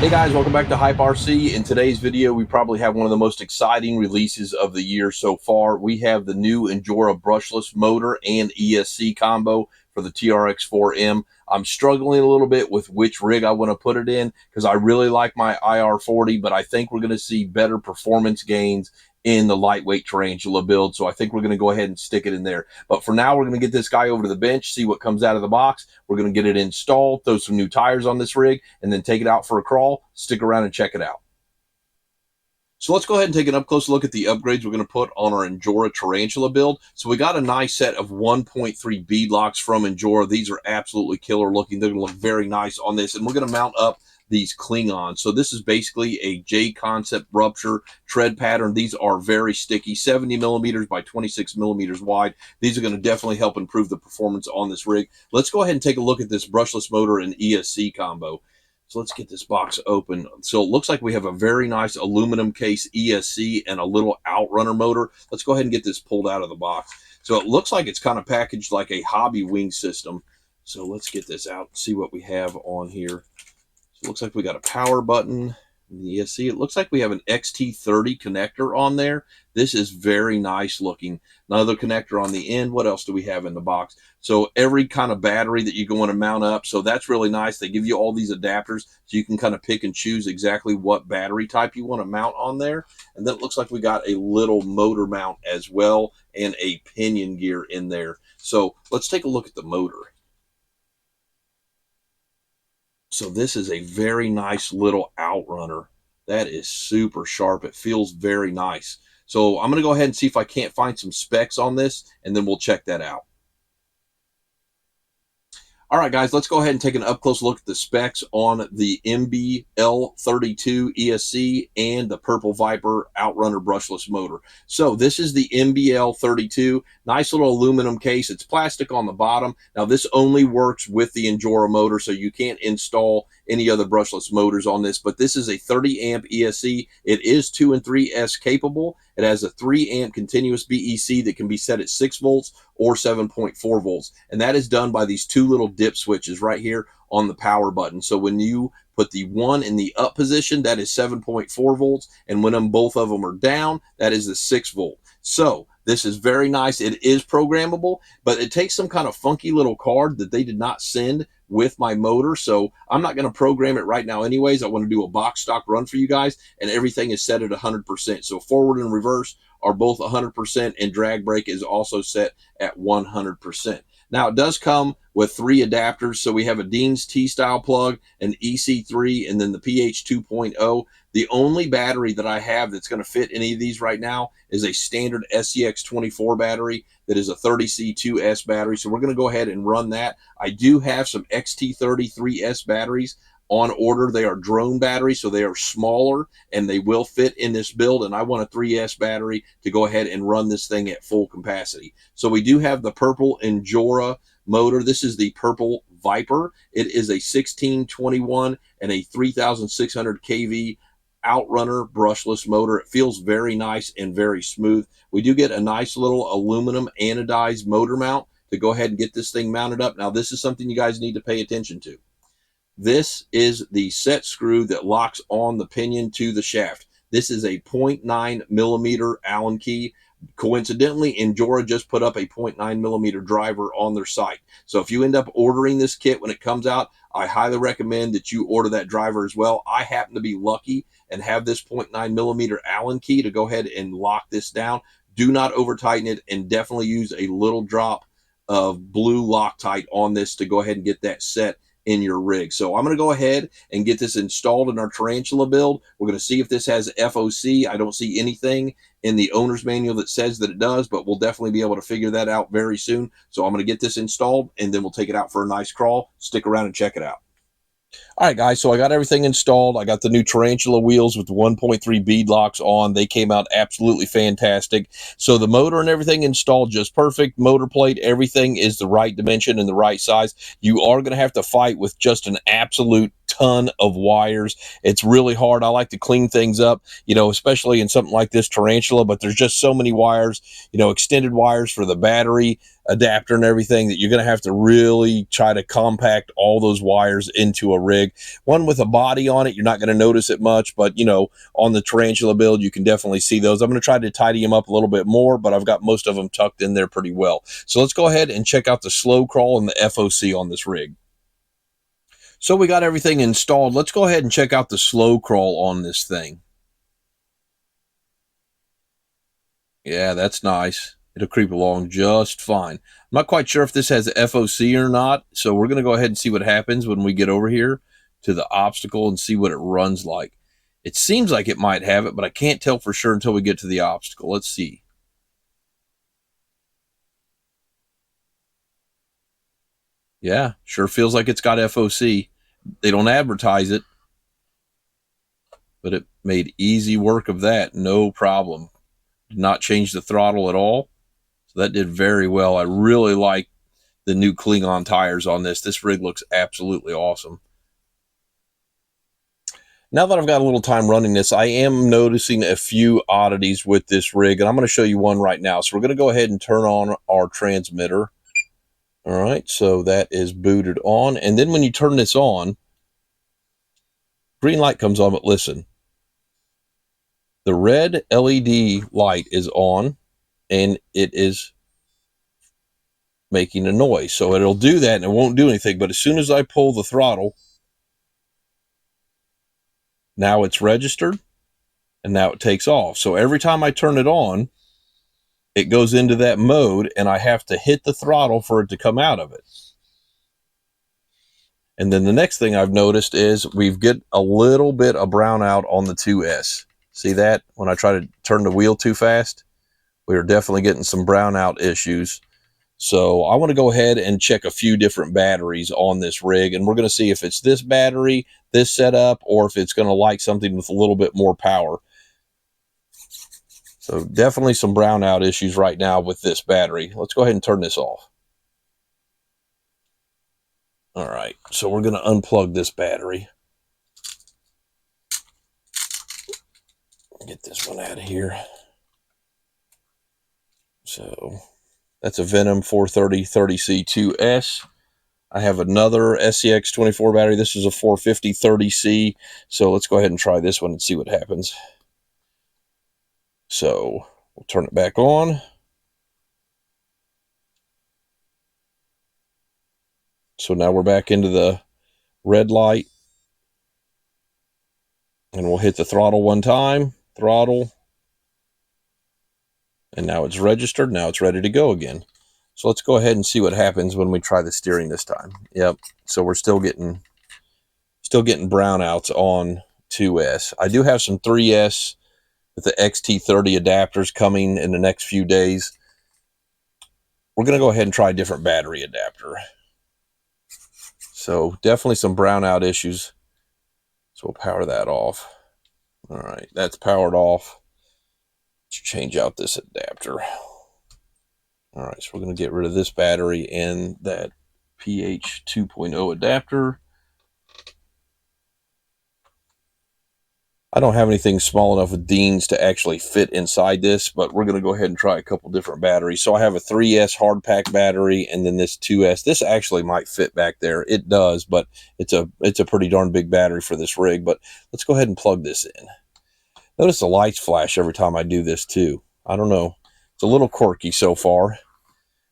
Hey guys, welcome back to Hype RC. In today's video, we probably have one of the most exciting releases of the year so far. We have the new INJORA Brushless motor and ESC combo for the TRX4M. I'm struggling a little bit with which rig I want to put it in because I really like my IR40, but I think we're going to see better performance gains in the lightweight tarantula build. So I think we're going to go ahead and stick it in there. But for now, we're going to get this guy over to the bench, see what comes out of the box. We're going to get it installed, throw some new tires on this rig, and then take it out for a crawl. Stick around and check it out. So let's go ahead and take an up-close look at the upgrades we're going to put on our INJORA Tarantula build. So we got a nice set of 1.3 bead locks from INJORA. These are absolutely killer looking. They're going to look very nice on this. And we're going to mount up these Klingons. So this is basically a J-concept rupture tread pattern. These are very sticky, 70 millimeters by 26 millimeters wide. These are going to definitely help improve the performance on this rig. Let's go ahead and take a look at this brushless motor and ESC combo. So let's get this box open. So it looks like we have a very nice aluminum case ESC and a little outrunner motor. Let's go ahead and get this pulled out of the box. So it looks like it's kind of packaged like a hobby wing system. So let's get this out and see what we have on here. So it looks like we got a power button, the ESC. It looks like we have an XT30 connector on there. This is very nice looking. Another connector on the end. What else do we have in the box? So every kind of battery that you go want to mount up. So that's really nice. They give you all these adapters so you can kind of pick and choose exactly what battery type you want to mount on there. And then it looks like we got a little motor mount as well and a pinion gear in there. So let's take a look at the motor. So this is a very nice little outrunner. That is super sharp. It feels very nice. So I'm going to go ahead and see if I can't find some specs on this, and then we'll check that out. All right, guys, let's go ahead and take an up-close look at the specs on the MBL32 ESC and the Purple Viper Outrunner brushless motor. So this is the MBL32. Nice little aluminum case. It's plastic on the bottom. Now, this only works with the INJORA motor, so you can't install any other brushless motors on this, but this is a 30 amp ESC. It is 2 and 3S capable. It has a 3 amp continuous BEC that can be set at 6 volts or 7.4 volts. And that is done by these two little dip switches right here on the power button. So when you put the one in the up position, that is 7.4 volts. And when both of them are down, that is the 6 volt. So this is very nice. It is programmable, but it takes some kind of funky little card that they did not send with my motor. So I'm not going to program it right now anyways. I want to do a box stock run for you guys, and everything is set at 100%. So forward and reverse are both 100%, and drag brake is also set at 100%. Now, it does come with 3 adapters. So we have a Dean's T-style plug, an EC3, and then the PH 2.0. The only battery that I have that's going to fit any of these right now is a standard SCX24 battery that is a 30C2S battery. So we're going to go ahead and run that. I do have some XT33S batteries on order. They are drone batteries, so they are smaller and they will fit in this build, and I want a 3S battery to go ahead and run this thing at full capacity. So we do have the purple INJORA motor. This is the Purple Viper. It is a 1621 and a 3600 kV outrunner brushless motor. It feels very nice and very smooth. We do get a nice little aluminum anodized motor mount to go ahead and get this thing mounted up. Now, this is something you guys need to pay attention to. This is the set screw that locks on the pinion to the shaft. This is a 0.9 millimeter Allen key. Coincidentally, INJORA just put up a 0.9 millimeter driver on their site. So if you end up ordering this kit when it comes out, I highly recommend that you order that driver as well. I happen to be lucky and have this 0.9 millimeter Allen key to go ahead and lock this down. Do not over tighten it, and definitely use a little drop of blue Loctite on this to go ahead and get that set in your rig. So I'm going to go ahead and get this installed in our Tarantula build. We're going to see if this has FOC. I don't see anything in the owner's manual that says that it does, but we'll definitely be able to figure that out very soon. So I'm going to get this installed, and then we'll take it out for a nice crawl. Stick around and check it out. All right, guys, so I got everything installed. I got the new Tarantula wheels with the 1.3 bead locks on. They came out absolutely fantastic. So the motor and everything installed just perfect. Motor plate, everything is the right dimension and the right size. You are going to have to fight with just an absolute ton of wires. It's really hard. I like to clean things up, you know, especially in something like this Tarantula, but there's just so many wires, you know, extended wires for the battery adapter and everything, that you're going to have to really try to compact all those wires into a rig. rig. One with a body on it, you're not going to notice it much, but, you know, on the Tarantula build, you can definitely see those. I'm going to try to tidy them up a little bit more, but I've got most of them tucked in there pretty well. So let's go ahead and check out the slow crawl and the FOC on this rig. So we got everything installed. Let's go ahead and check out the slow crawl on this thing. Yeah, that's nice. It'll creep along just fine. I'm not quite sure if this has FOC or not, so we're going to go ahead and see what happens when we get over here to the obstacle and see what it runs like. It seems like it might have it, but I can't tell for sure until we get to the obstacle. Let's see. Yeah, sure feels like it's got FOC. They don't advertise it, but it made easy work of that. No problem. Did not change the throttle at all. So that did very well. I really like the new Klingon tires on this. This rig looks absolutely awesome. Now that I've got a little time running this, I am noticing a few oddities with this rig, and I'm going to show you one right now. So we're going to go ahead and turn on our transmitter. All right, so that is booted on. And then when you turn this on, green light comes on, but listen. The red LED light is on, and it is making a noise. So it'll do that, and it won't do anything. But as soon as I pull the throttle, now it's registered, and now it takes off. So every time I turn it on, it goes into that mode, and I have to hit the throttle for it to come out of it. And then the next thing I've noticed is we've got a little bit of brownout on the 2S. See that? When I try to turn the wheel too fast, we are definitely getting some brownout issues. So I want to go ahead and check a few different batteries on this rig, and we're going to see if it's this battery, this setup, or if it's going to like something with a little bit more power. So definitely some brownout issues right now with this battery. Let's go ahead and turn this off. All right, so we're going to unplug this battery. Get this one out of here. So that's a Venom 430-30C2S. I have another SCX24 battery. This is a 450-30C. So let's go ahead and try this one and see what happens. So we'll turn it back on. So now we're back into the red light. And we'll hit the throttle one time. Throttle. And now it's registered. Now it's ready to go again. So let's go ahead and see what happens when we try the steering this time. Yep. So we're still getting brownouts on 2S. I do have some 3S with the XT30 adapters coming in the next few days. We're going to go ahead and try a different battery adapter. So definitely some brownout issues. So we'll power that off. All right, that's powered off. Let's change out this adapter. All right, so we're going to get rid of this battery and that PH 2.0 adapter. I don't have anything small enough with Deans to actually fit inside this, but we're going to go ahead and try a couple different batteries. So I have a 3S hard pack battery and then this 2S. This actually might fit back there. It does, but it's a pretty darn big battery for this rig. But let's go ahead and plug this in. Notice the lights flash every time I do this too. I don't know. It's a little quirky so far,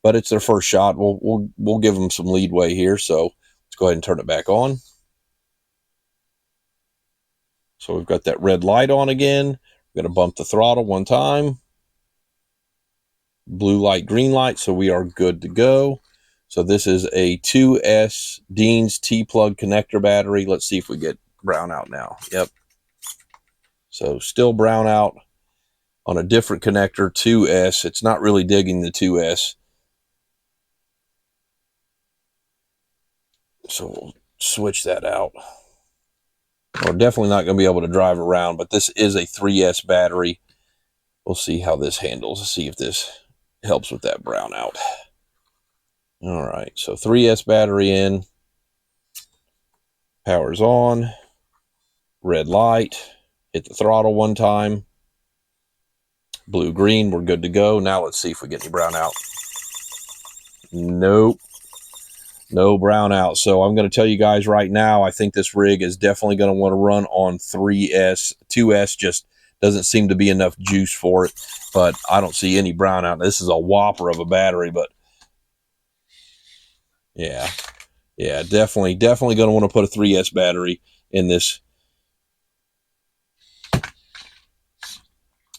but it's their first shot. We'll give them some leadway here. So let's go ahead and turn it back on. So we've got that red light on again. We're going to bump the throttle one time. Blue light, green light. So we are good to go. So this is a 2S Deans T-plug connector battery. Let's see if we get brownout now. Yep. So still brownout on a different connector, 2S. It's not really digging the 2S. So we'll switch that out. We're definitely not going to be able to drive around, but this is a 3S battery. We'll see how this handles. Let's see if this helps with that brownout. All right, so 3S battery in. Power's on. Red light. Hit the throttle one time. Blue, green, we're good to go. Now let's see if we get any brownout. Nope. No brownout. So I'm going to tell you guys right now, I think this rig is definitely going to want to run on 3S. 2S just doesn't seem to be enough juice for it, but I don't see any brownout. This is a whopper of a battery, but yeah, definitely going to want to put a 3S battery in this.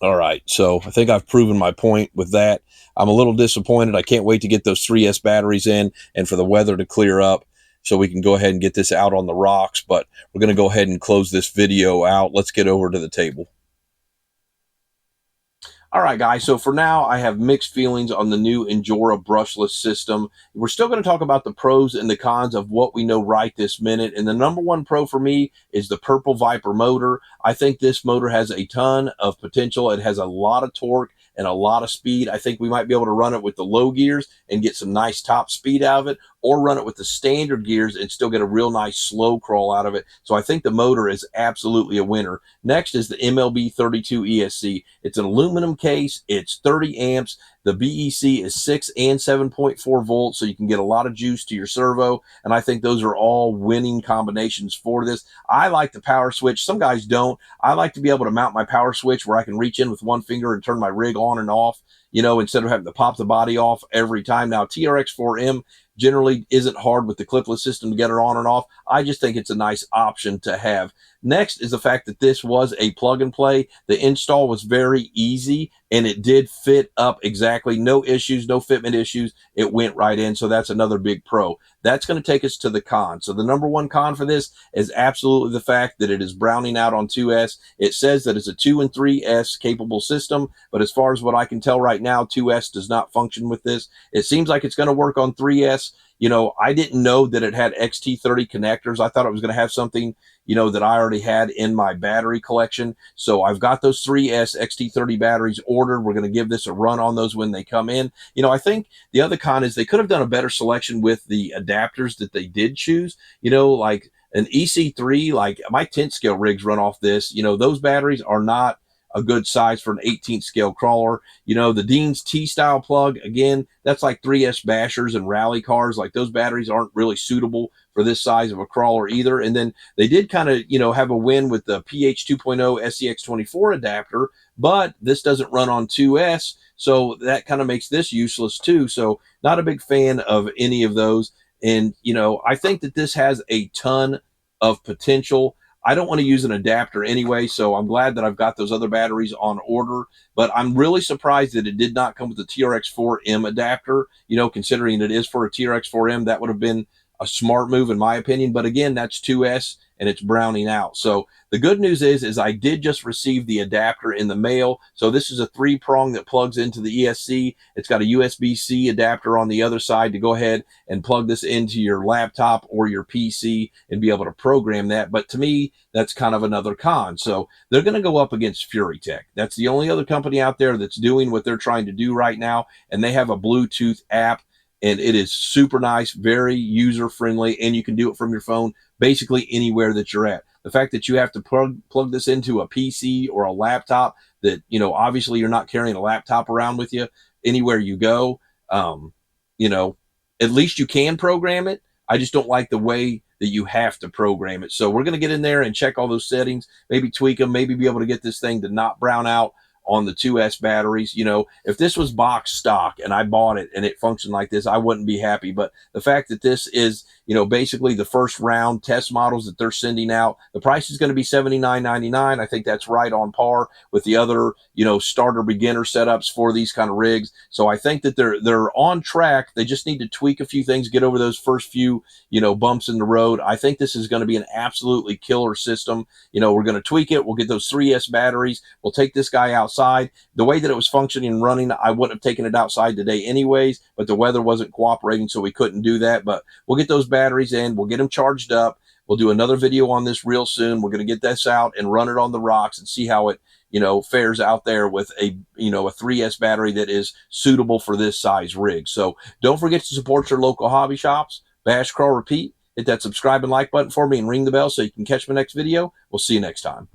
All right, so I think I've proven my point with that. I'm a little disappointed. I can't wait to get those 3S batteries in and for the weather to clear up so we can go ahead and get this out on the rocks, but we're going to go ahead and close this video out. Let's get over to the table. All right, guys, so for now, I have mixed feelings on the new INJORA Brushless system. We're still going to talk about the pros and the cons of what we know right this minute. And the number one pro for me is the Purple Viper motor. I think this motor has a ton of potential. It has a lot of torque and a lot of speed. I think we might be able to run it with the low gears and get some nice top speed out of it, or run it with the standard gears and still get a real nice slow crawl out of it. So I think the motor is absolutely a winner. Next is the MLB 32 ESC. It's an aluminum case. It's 30 amps. The BEC is 6 and 7.4 volts, so you can get a lot of juice to your servo, and I think those are all winning combinations for this. I like the power switch. Some guys don't. I like to be able to mount my power switch where I can reach in with one finger and turn my rig on and off, you know, instead of having to pop the body off every time. Now, TRX4M generally isn't hard with the clipless system to get her on and off. I just think it's a nice option to have. Next is the fact that this was a plug and play. The install was very easy and it did fit up exactly. No issues, no fitment issues. It went right in. So that's another big pro. That's going to take us to the con. So the number one con for this is absolutely the fact that it is browning out on 2S. It says that it's a 2 and 3S capable system, but as far as what I can tell right now, 2S does not function with this. It seems like it's going to work on 3S. You know, I didn't know that it had XT30 connectors. I thought it was going to have something, you know, that I already had in my battery collection. So I've got those 3S XT30 batteries ordered. We're going to give this a run on those when they come in. You know, I think the other con is they could have done a better selection with the adapters that they did choose. You know, like an EC3, like my 10th scale rigs run off this. You know, those batteries are not a good size for an 18th scale crawler. You know, the Dean's T-style plug, again, that's like 3S bashers and rally cars. Like those batteries aren't really suitable for this size of a crawler either. And then they did kind of, you know, have a win with the PH 2.0 SCX24 adapter, but this doesn't run on 2S. So that kind of makes this useless too. So not a big fan of any of those. And, you know, I think that this has a ton of potential. I don't want to use an adapter anyway, so I'm glad that I've got those other batteries on order, but I'm really surprised that it did not come with the TRX4M adapter, you know, considering it is for a TRX4M. That would have been a smart move in my opinion, but again, that's 2S and it's browning out. So the good news is I did just receive the adapter in the mail. So this is a 3-prong that plugs into the ESC. It's got a USB-C adapter on the other side to go ahead and plug this into your laptop or your PC and be able to program that. But to me, that's kind of another con. So they're going to go up against FuriTech. That's the only other company out there that's doing what they're trying to do right now. And they have a Bluetooth app. And it is super nice, very user-friendly, and you can do it from your phone basically anywhere that you're at. The fact that you have to plug this into a PC or a laptop that, you know, obviously you're not carrying a laptop around with you anywhere you go, you know, at least you can program it. I just don't like the way that you have to program it. So we're going to get in there and check all those settings, maybe tweak them, maybe be able to get this thing to not brown out on the 2S batteries. You know, if this was box stock and I bought it and it functioned like this, I wouldn't be happy. But the fact that this is, you know, basically the first round test models that they're sending out, the price is going to be $79.99. I think that's right on par with the other, you know, starter beginner setups for these kind of rigs. So I think that they're on track. They just need to tweak a few things, get over those first few, you know, bumps in the road. I think this is going to be an absolutely killer system. You know, we're going to tweak it. We'll get those 3S batteries. We'll take this guy outside. The way that it was functioning and running, I wouldn't have taken it outside today anyways, but the weather wasn't cooperating, so we couldn't do that. But we'll get those batteries in. We'll get them charged up. We'll do another video on this real soon. We're going to get this out and run it on the rocks and see how it, you know, fares out there with a, you know, a 3S battery that is suitable for this size rig. So don't forget to support your local hobby shops. Bash, crawl, repeat. Hit that subscribe and like button for me and ring the bell so you can catch my next video. We'll see you next time.